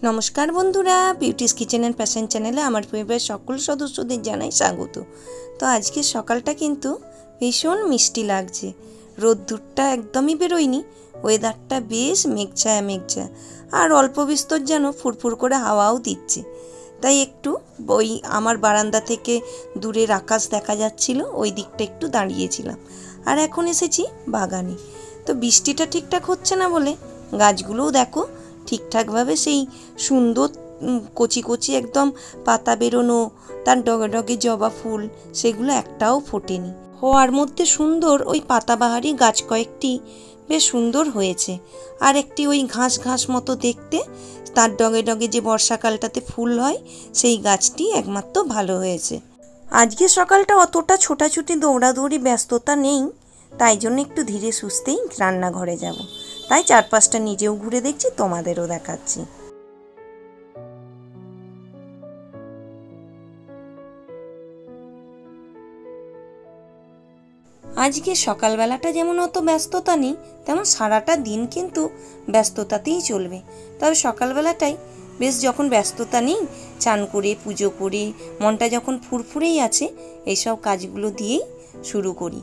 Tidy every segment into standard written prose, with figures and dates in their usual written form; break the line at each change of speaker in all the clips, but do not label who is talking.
নমস্কার বন্ধুরা, beauties kitchen and passion চ্যানেলে আমার পরিবারের সকল সদস্যদের জানাই স্বাগত। তো আজকে সকালটা কিন্তু ভীষণ মিষ্টি লাগছে। রোদ্দুরটা একদমই বেরোয়নি, ওয়েদারটা বেশ মেঘছায়া আর অল্প বিস্তর যেন ফুরফুর করে হাওয়াও দিচ্ছে। তাই একটু ওই আমার বারান্দা থেকে দূরের আকাশ দেখা যাচ্ছিল, ওই দিকটা একটু দাঁড়িয়েছিলাম। আর এখন এসেছি বাগানে। তো বৃষ্টিটা ঠিকঠাক হচ্ছে না বলে গাছগুলোও দেখো ঠিকঠাকভাবে সেই সুন্দর কচি কচি একদম পাতা বেরোনো, তার ডগে ডগে জবা ফুল, সেগুলো একটাও ফোটেনি। হওয়ার মধ্যে সুন্দর ওই পাতাবাহারি গাছ কয়েকটি বেশ সুন্দর হয়েছে। আর একটি ওই ঘাস ঘাস মতো দেখতে, তার ডগে ডগে যে বর্ষাকালটাতে ফুল হয়, সেই গাছটি একমাত্র ভালো হয়েছে। আজকে সকালটা অতটা ছোটাছুটি দৌড়াদৌড়ি ব্যস্ততা নেই, তাই জন্য একটু ধীরে সুস্থেই রান্নাঘরে যাব। তাই চারপাশটা নিজেও ঘুরে দেখছি, তোমাদেরও দেখাচ্ছি। আজকে সকালবেলাটা যেমন অত ব্যস্ততা নেই, তেমন সারাটা দিন কিন্তু ব্যস্ততাতেই চলবে। তবে সকালবেলাটাই বেশ, যখন ব্যস্ততা নেই, চান করে পুজো করে মনটা যখন ফুরফুরেই আছে, এইসব কাজগুলো দিয়েই শুরু করি।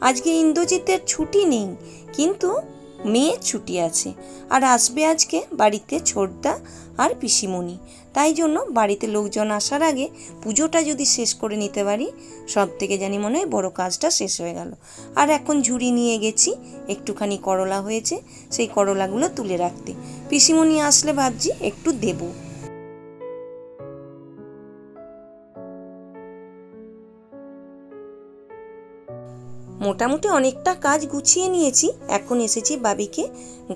আজকে ইন্দ্রজিতের ছুটি নেই, কিন্তু মেয়ের ছুটি আছে। আর আসবে আজকে বাড়িতে ছোটদা আর পিসিমণি। তাই জন্য বাড়িতে লোকজন আসার আগে পুজোটা যদি শেষ করে নিতে পারি, সব থেকে জানি মনে হয় বড় কাজটা শেষ হয়ে গেল। আর এখন ঝুড়ি নিয়ে গেছি, একটুখানি করলা হয়েছে, সেই করলাগুলো তুলে রাখতে। পিসিমণি আসলে ভাবছি একটু দেবো। মোটামুটি অনেকটা কাজ গুছিয়ে নিয়েছি। এখন এসেছি বাবিকে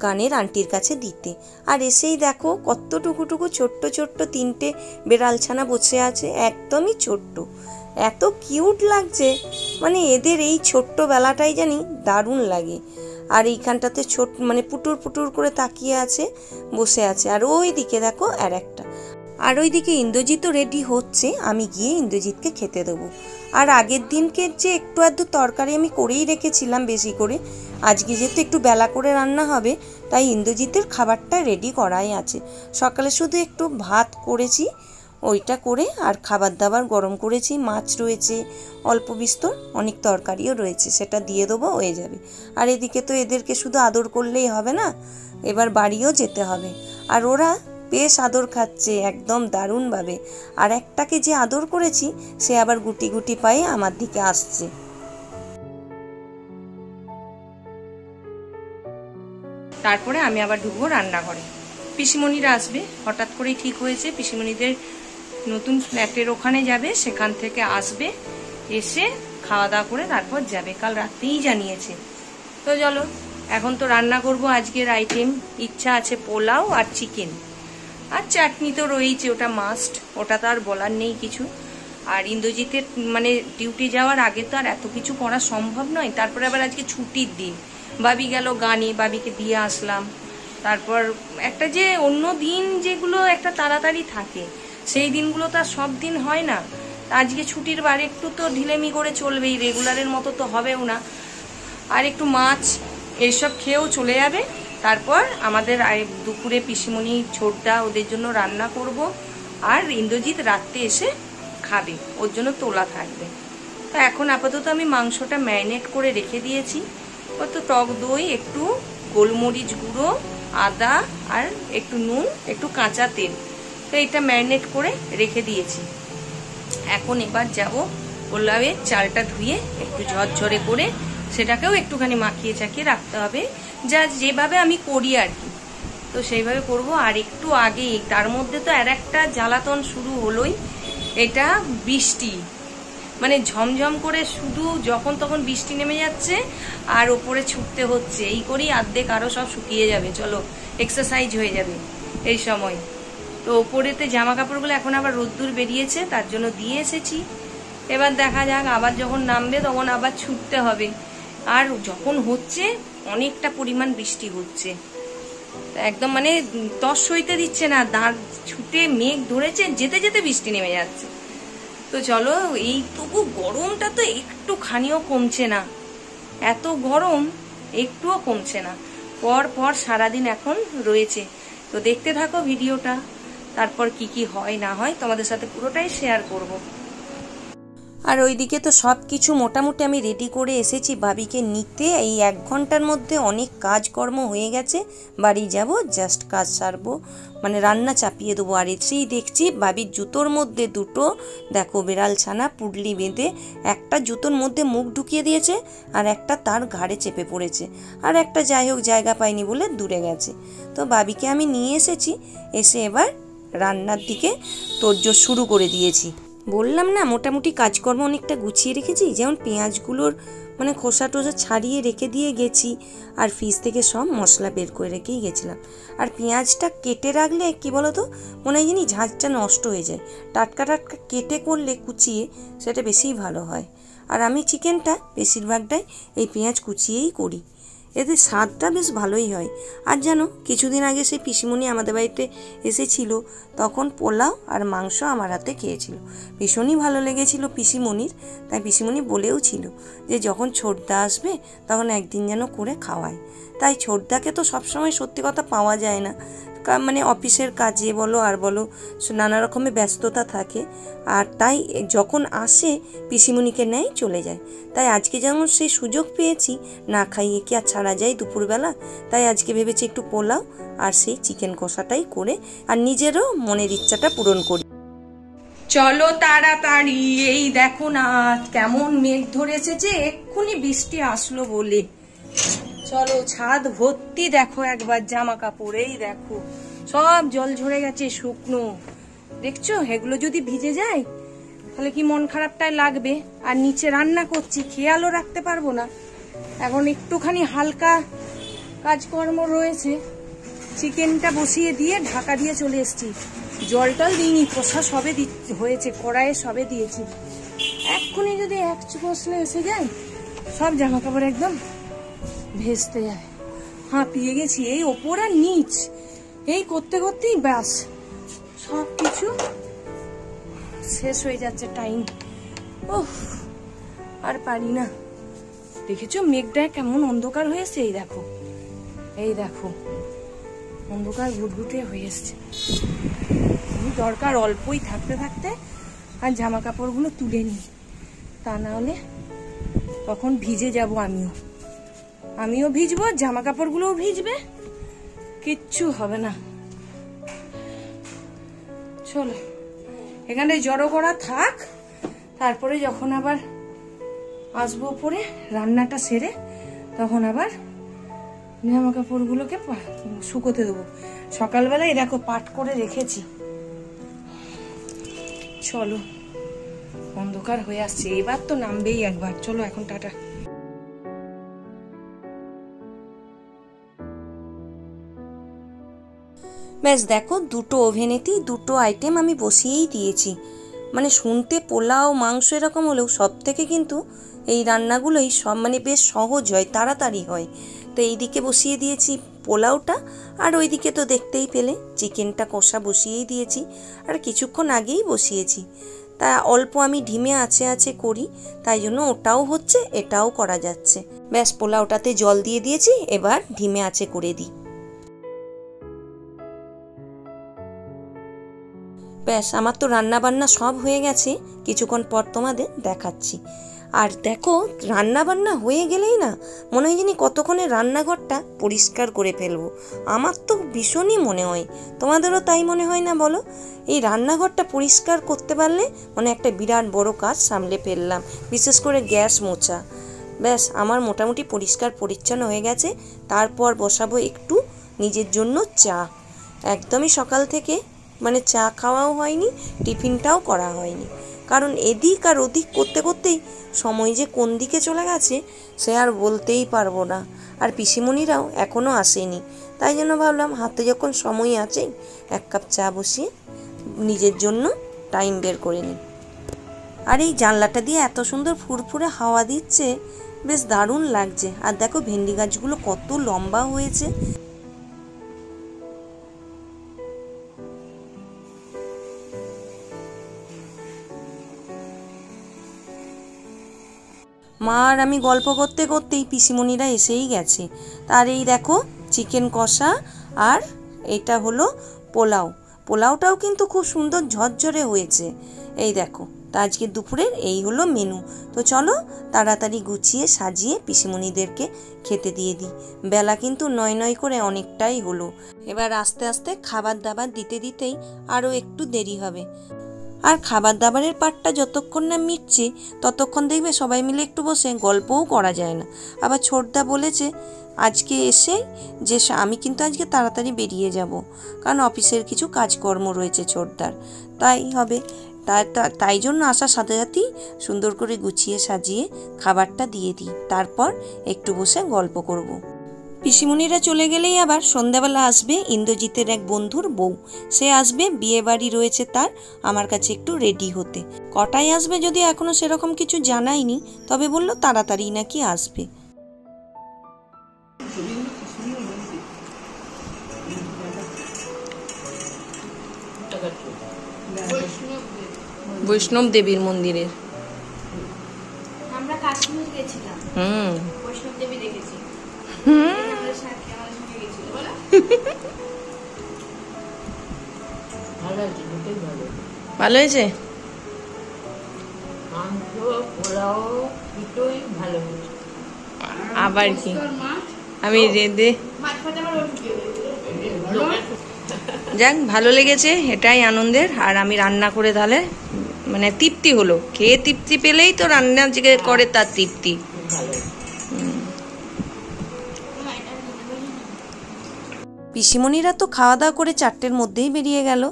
গানের আন্টির কাছে দিতে। আর এসেই দেখো কতটুকু ছোট্ট ছোট্ট তিনটে বেড়াল ছানা বসে আছে, একদমই ছোট্ট, এত কিউট লাগছে। মানে এদের এই ছোট্ট বেলাটাই জানি দারুণ লাগে। আর এইখানটাতে ছোট মানে পুটুর পুটুর করে তাকিয়ে আছে, বসে আছে। আর ওই দিকে দেখো আর একটা, আর ওইদিকে ইন্দ্রজিৎও রেডি হচ্ছে, আমি গিয়ে ইন্দ্রজিৎকে খেতে দেবো। আর আগের দিনকে যে একটু আধটু তরকারি আমি করেই রেখেছিলাম বেশি করে, আজকে যেহেতু একটু বেলা করে রান্না হবে, তাই ইন্দ্রজিতের খাবারটা রেডি করাই আছে। সকালে শুধু একটু ভাত করেছি, ওইটা করে আর খাবার দাবার গরম করেছি, মাছ রয়েছে অল্প বিস্তর, অনেক তরকারিও রয়েছে, সেটা দিয়ে দেবো, হয়ে যাবে। আর এদিকে তো এদেরকে শুধু আদর করলেই হবে না, এবার বাড়িও যেতে হবে। আর ওরা বেশ আদর খাচ্ছে একদম দারুণভাবে। আর একটাকে যে আদর করেছি, সে আবার গুটি গুটি পায়ে আমার দিকে আসছে। তারপরে আমি আবার ঢুকবো রান্নাঘরে। পিসিমণিরা আসবে, হঠাৎ করেই ঠিক হয়েছে। পিসিমণিদের নতুন ফ্ল্যাটের ওখানে যাবে, সেখান থেকে আসবে, এসে খাওয়া দাওয়া করে তারপর যাবে। কাল রাতেই জানিয়েছে। তো চলো, এখন তো রান্না করব। আজকের আইটেম ইচ্ছা আছে পোলাও আর চিকেন, আর চাটনি তো রয়েছে, ওটা মাস্ট, ওটা তো আর বলার নেই কিছু। আর ইন্দ্রজিতের মানে ডিউটি যাওয়ার আগে তো আর এত কিছু করা সম্ভব নয়। তারপরে আবার আজকে ছুটির দিন, বাবি গেল গানে, বাবিকে দিয়ে আসলাম। তারপর একটা যে অন্য দিন যেগুলো একটা তাড়াতাড়ি থাকে, সেই দিনগুলো তো আর সব দিন হয় না। আজকে ছুটির বার, একটু তো ঢিলেমি করে চলবেই, রেগুলারের মতো তো হবেও না। আর একটু মাছ এইসব খেয়েও চলে যাবে। তারপর আমাদের দুপুরে পিসিমণি ছোটদা ওদের জন্য রান্না করব। আর ইন্দ্রজিৎ রাত্রে এসে খাবে, ওর জন্য তোলা থাকবে। তো এখন আপাতত আমি মাংসটা ম্যারিনেট করে রেখে দিয়েছি। কত টক দই, একটু গোলমরিচ গুঁড়ো, আদা আর একটু নুন, একটু কাঁচা তেল, তো এটা ম্যারিনেট করে রেখে দিয়েছি। এখন এবার যাব পোলাওয়ের চালটা ধুয়ে একটু ঝরঝরে করে সেটাকেও একটুখানি মাখিয়ে চাকিয়ে রাখতে হবে, যা যেভাবে আমি করি আর কি, তো সেইভাবে করব। আর একটু আগেই তার মধ্যে তো আর একটা জ্বালাতন শুরু হলোই, এটা বৃষ্টি, মানে ঝমঝম করে শুধু যখন তখন বৃষ্টি নেমে যাচ্ছে আর ওপরে ছুটতে হচ্ছে। এই করেই অর্ধেক আরো সব শুকিয়ে যাবে, চলো এক্সারসাইজ হয়ে যাবে এই সময়। তো ওপরেতে জামা কাপড়গুলো এখন আবার রোদ্দুর বেরিয়েছে, তার জন্য দিয়ে এসেছি। এবার দেখা যাক, আবার যখন নামবে তখন আবার ছুটতে হবে। আর যখন হচ্ছে অনেকটা পরিমাণ বৃষ্টি হচ্ছে, একদম মানে তস সইতে দিচ্ছে না, দাঁড় ছুটে মেঘ ধরেছে, যেতে যেতে বৃষ্টি নেমে যাচ্ছে। তো চলো, এই তবু গরমটা তো একটুখানিও কমছে না, এত গরম একটুও কমছে না। পর পর সারাদিন এখন রয়েছে। তো দেখতে থাকো ভিডিওটা। তারপর কি কি হয় না হয় তোমাদের সাথে পুরোটাই শেয়ার করব। আর ওইদিকে তো সব কিছু মোটামুটি আমি রেডি করে এসেছি ভাবিকে নিতে। এই 1 ঘন্টার মধ্যে অনেক কাজকর্ম হয়ে গেছে, বাড়ি যাব, জাস্ট কাজ সারবো, মানে রান্না চাপিয়ে দেবো। আর এসেই দেখছি ভাবির জুতোর মধ্যে দুটো দেখো বিড়াল ছানা পুডলি বেঁধে, একটা জুতোর মধ্যে মুখ ঢুকিয়ে দিয়েছে আর একটা তার ঘাড়ে চেপে পড়েছে, আর একটা যাই হোক জায়গা পায়নি বলে দূরে গেছে। তো ভাবিকে আমি নিয়ে এসেছি, এসে এবার রান্নার দিকে তোড়জোড় শুরু করে দিয়েছি। বললাম না মোটামুটি কাজকর্ম অনেকটা গুছিয়ে রেখেছি, যেমন পেঁয়াজগুলোর মানে খোসা টোসা ছাড়িয়ে রেখে দিয়ে গেছি, আর ফ্রিজ থেকে সব মশলা বের করে রেখেই গেছিলাম। আর পেঁয়াজটা কেটে রাখলে কি বলতো, মনে হয় জানি ঝাঁঝটা নষ্ট হয়ে যায়, টাটকা টাটকা কেটে করলে কুচিয়ে সেটা বেশিই ভালো হয়। আর আমি চিকেনটা বেশিরভাগটাই এই পেঁয়াজ কুচিয়েই করি, এতে স্বাদটা বেশ ভালোই হয়। আর জানো কিছুদিন আগে সেই পিসিমণি আমাদের বাড়িতে এসেছিল, তখন পোলাও আর মাংস আমার হাতে খেয়েছিল, ভীষণই ভালো লেগেছিল পিসিমণির। তাই পিসিমণি বলেও ছিল যে যখন ছোটদা আসবে তখন একদিন যেন করে খাওয়ায়। তাই ছোটদাকে তো সবসময় সত্যি কথা পাওয়া যায় না, মানে অফিসের কাজে বলো আর বলো নানা রকমের ব্যস্ততা থাকে, আর তাই যখন আসে পিসিমণিকে নেয় চলে যায়। তাই আজকে যেমন সেই সুযোগ পেয়েছি, না খাইয়ে কি আর ছাড়া যায় দুপুরবেলা, তাই আজকে ভেবেছি একটু পোলাও আর সেই চিকেন কষাটাই করে আর নিজেরও মনের ইচ্ছাটা পূরণ করি। চলো তাড়াতাড়ি, এই দেখো না কেমন মেঘ ধরেছে, যে এক্ষুনি বৃষ্টি আসলো বলে। চলো, ছাদ ভর্তি দেখো একবার জামা কাপড়, এই দেখো সব জল ঝরে গেছে শুকনো, দেখছো? এগুলো যদি ভিজে যায় তাহলে কি মন খারাপটাই লাগবে। আর নিচে রান্না করছি, খেয়ালও রাখতে পারবো না। এখন একটুখানি হালকা কাজকর্ম রয়েছে, চিকেনটা বসিয়ে দিয়ে ঢাকা দিয়ে চলে এসেছি। জলটাল দিইনি, কষা সবে হয়েছে, কড়াইয়ে সবে দিয়েছি। এক্ষুনি যদি এক বসলে এসে যায় সব জামা কাপড় একদম ভেস্তে যায়। হাঁপিয়ে গেছি, এই ওপর আর নিচ এই করতে করতেই ব্যাস সব কিছু শেষ হয়ে যাচ্ছে টাইম। ওহ, আর পারি না। দেখেছো মেঘটা কেমন অন্ধকার হয়েছে? এই দেখো, এই দেখো অন্ধকার ঘুটঘুটে হয়ে এসছে। দরকার অল্পই থাকতে থাকতে আর জামা কাপড়গুলো তুলে নি, তা না হলে তখন ভিজে যাব। আমিও ভিজবো, জামা কাপড়গুলোও ভিজবে, কিচ্ছু হবে না। চলো এখানে জড়ো করা থাক, তারপরে যখন আবার আসবো পরে রান্নাটা সেরে তখন আবার জামা কাপড়গুলোকে শুকোতে দেবো। সকালবেলায় দেখো পাট করে রেখেছি। চলো, অন্ধকার হয়ে আসছে, এবার তো নামবেই একবার। চলো এখন টাটা। ব্যাস দেখো দুটো ওভেনেতেই দুটো আইটেম আমি বসিয়েই দিয়েছি। মানে শুনতে পোলাও মাংস এরকম হলেও সব থেকে কিন্তু এই রান্নাগুলোই সব মানে বেশ সহজ হয়, তাড়াতাড়ি হয়। তো এইদিকে বসিয়ে দিয়েছি পোলাওটা, আর ওইদিকে তো দেখতেই পেলে চিকেনটা কষা বসিয়েই দিয়েছি, আর কিছুক্ষণ আগেই বসিয়েছি। তা অল্প আমি ঢিমে আছে করি, তাই জন্য ওটাও হচ্ছে এটাও করা যাচ্ছে। ব্যাস পোলাওটাতে জল দিয়ে দিয়েছি, এবার ঢিমে আছে করে দিই। ব্যাস আমার তো রান্না বান্না সব হয়ে গেছে, কিছুক্ষণ পর তোমাদের দেখাচ্ছি। আর দেখো রান্না বান্না হয়ে গেলেই না মনে হয় জানি কতক্ষণে রান্নাঘরটা পরিষ্কার করে ফেলবো। আমার তো ভীষণই মনে হয়, তোমাদেরও তাই মনে হয় না বলো? এই রান্নাঘরটা পরিষ্কার করতে পারলে মানে একটা বিরাট বড় কাজ সামলে ফেললাম, বিশেষ করে গ্যাস মোছা। ব্যাস আমার মোটামুটি পরিষ্কার পরিচ্ছন্ন হয়ে গেছে। তারপর বসাবো একটু নিজের জন্য চা। একদমই সকাল থেকে মানে চা খাওয়াও হয়নি, টিফিনটাও করা হয়নি, কারণ এদিক আর ওদিক করতে করতেই সময় যে কোন দিকে চলে গেছে সে আর বলতেই পারবো না। আর পিসিমণিরাও এখনও আসেনি, তাই জন্য ভাবলাম হাতে যখন সময় আছে 1 কাপ চা বসিয়ে নিজের জন্য টাইম বের করে নিই। আর এই জানলাটা দিয়ে এত সুন্দর ফুরফুরে হাওয়া দিচ্ছে, বেশ দারুণ লাগছে। আর দেখো ভেন্ডি গাছগুলো কত লম্বা হয়েছে। মা আর আমি গল্প করতে করতেই পিসিমণিরা এসেই গেছে। তার এই দেখো চিকেন কষা আর এটা হলো পোলাও, পোলাওটাও কিন্তু খুব সুন্দর ঝরঝরে হয়েছে। এই দেখো, তো আজকে দুপুরের এই হলো মেনু। তো চলো তাড়াতাড়ি গুছিয়ে সাজিয়ে পিসিমণিদেরকে খেতে দিয়ে দিই। বেলা কিন্তু 9 করে অনেকটাই হলো। এবার আস্তে আস্তে খাবার দাবার দিতে দিতেই আরও একটু দেরি হবে। আর খাবার দাবারের পাটটা যতক্ষণ না মিটছে ততক্ষণ দেখবে সবাই মিলে একটু বসে গল্পও করা যায় না। আবার ছোটদা বলেছে আজকে এসে যে আমি কিন্তু আজকে তাড়াতাড়ি বেরিয়ে যাব, কারণ অফিসের কিছু কাজকর্ম রয়েছে ছোটদার, তাই হবে। তাই জন্য আসার সাথে সাথেই সুন্দর করে গুছিয়ে সাজিয়ে খাবারটা দিয়ে দিই, তারপর একটু বসে গল্প করব। পিসিমণিরা চলে গেলেই আবার সন্ধ্যাবেলা আসবে ইন্দ্রজিতের এক বন্ধুর বউ, সে আসবে, বিয়ে বাড়ি রয়েছে তার, আমার কাছে একটু রেডি হতে। কটায় আসবে যদি এখনো সেরকম কিছু জানাইনি, তবে বললো তাড়াতাড়ি নাকি আসবে। বৈষ্ণব দেবীর মন্দিরের
আমরা কাশ্মীর গেছিলাম, বৈষ্ণব দেবী দেখেছি।
ভালো হয়েছে, আবার কি আমি রেঁধে যাক ভালো লেগেছে, এটাই আনন্দের। আর আমি রান্না করে তাহলে মানে তৃপ্তি হলো, খেয়ে তৃপ্তি পেলেই তো রান্না যে করে তার তৃপ্তি। পিসিমণিরা তো খাওয়া দাওয়া করে 4টের মধ্যেই বেরিয়ে গেল,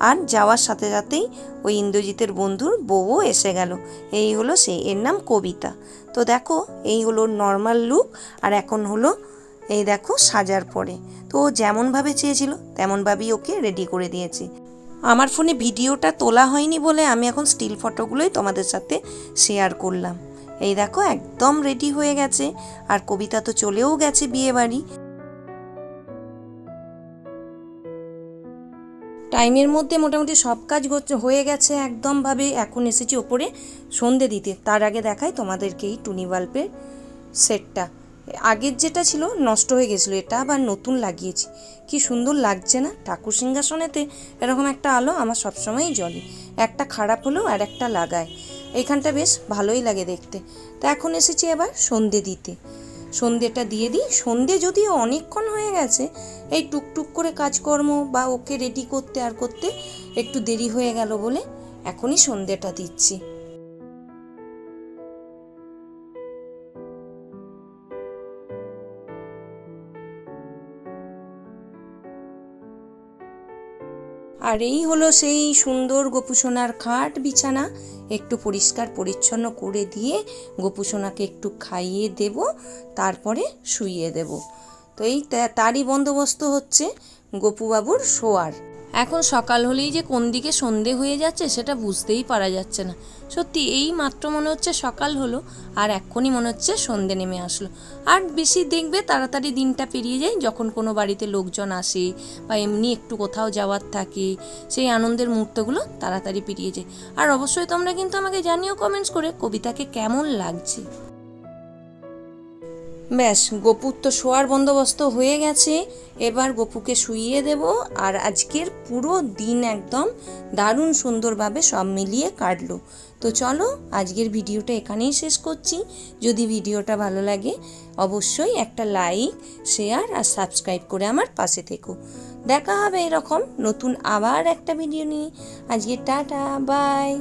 আর যাওয়ার সাথে সাথেই ওই ইন্দ্রজিতের বন্ধুর বউও এসে গেল। এই হলো সে, এর নাম কবিতা। তো দেখো এই হলো নর্মাল লুক, আর এখন হলো এই দেখো সাজার পরে। তো ও যেমনভাবে চেয়েছিল তেমনভাবেই ওকে রেডি করে দিয়েছি। আমার ফোনে ভিডিওটা তোলা হয়নি বলে আমি এখন স্টিল ফটোগুলোই তোমাদের সাথে শেয়ার করলাম। এই দেখো একদম রেডি হয়ে গেছে, আর কবিতা তো চলেও গেছে বিয়ে বাড়ি। টাইমের মধ্যে মোটামুটি সব কাজ হয়ে গেছে একদমভাবে। এখন এসেছি ওপরে সন্ধে দিতে। তার আগে দেখাই তোমাদেরকে এই টুনি বাল্বের সেটটা। আগের যেটা ছিল নষ্ট হয়ে গেছিলো, এটা আবার নতুন লাগিয়েছি। কি সুন্দর লাগছে না? ঠাকুর সিংহাসনেতে এরকম একটা আলো আমার সবসময়ই জ্বলে, একটা খারাপ হলেও আর একটা লাগায়। এইখানটা বেশ ভালোই লাগে দেখতে। তা এখন এসেছি এবার সন্ধে দিতে। সন্ধেটা দিয়ে দিই। সন্ধে যদিও অনেকক্ষণ হয়ে গেছে, এই টুকটুক করে কাজকর্ম বা ওকে রেডি করতে আর করতে একটু দেরি হয়ে গেল বলে এখনই সন্ধেটা দিচ্ছি। আর এই হলো সেই সুন্দর গোপুসোনার খাট বিছানা। একটু পরিষ্কার পরিচ্ছন্ন করে দিয়ে গোপুসোনাকে একটু খাইয়ে দেব, তারপরে শুইয়ে দেব। তো এই তারই বন্দোবস্ত হচ্ছে গোপুবাবুর শোয়ার। এখন সকাল হলেই যে কোন দিকে সন্ধে হয়ে যাচ্ছে সেটা বুঝতেই পারা যাচ্ছে না। সত্যি এই মাত্র মনে হচ্ছে সকাল হলো, আর এক্ষুনি মনে হচ্ছে সন্ধে নেমে আসলো। আর বেশি দেখবে তাড়াতাড়ি দিনটা পেরিয়ে যায় যখন কোনো বাড়িতে লোকজন আসে বা এমনি একটু কোথাও যাওয়ার থাকে, সেই আনন্দের মুহূর্তগুলো তাড়াতাড়ি পেরিয়ে যায়। আর অবশ্যই তোমরা কিন্তু আমাকে জানিও কমেন্টস করে কবিতাকে কেমন লাগছে। ব্যাস, গপুর তো শোয়ার বন্দোবস্ত হয়ে গেছে, এবার গপুকে শুইয়ে দেব। আর আজকের পুরো দিন একদম দারুণ সুন্দরভাবে সব মিলিয়ে কাটলো। তো চলো আজকের ভিডিওটা এখানেই শেষ করছি। যদি ভিডিওটা ভালো লাগে অবশ্যই একটা লাইক, শেয়ার আর সাবস্ক্রাইব করে আমার পাশে থেকো। দেখা হবে এরকম নতুন আবার একটা ভিডিও নিয়ে। আজকে টাটা, বাই।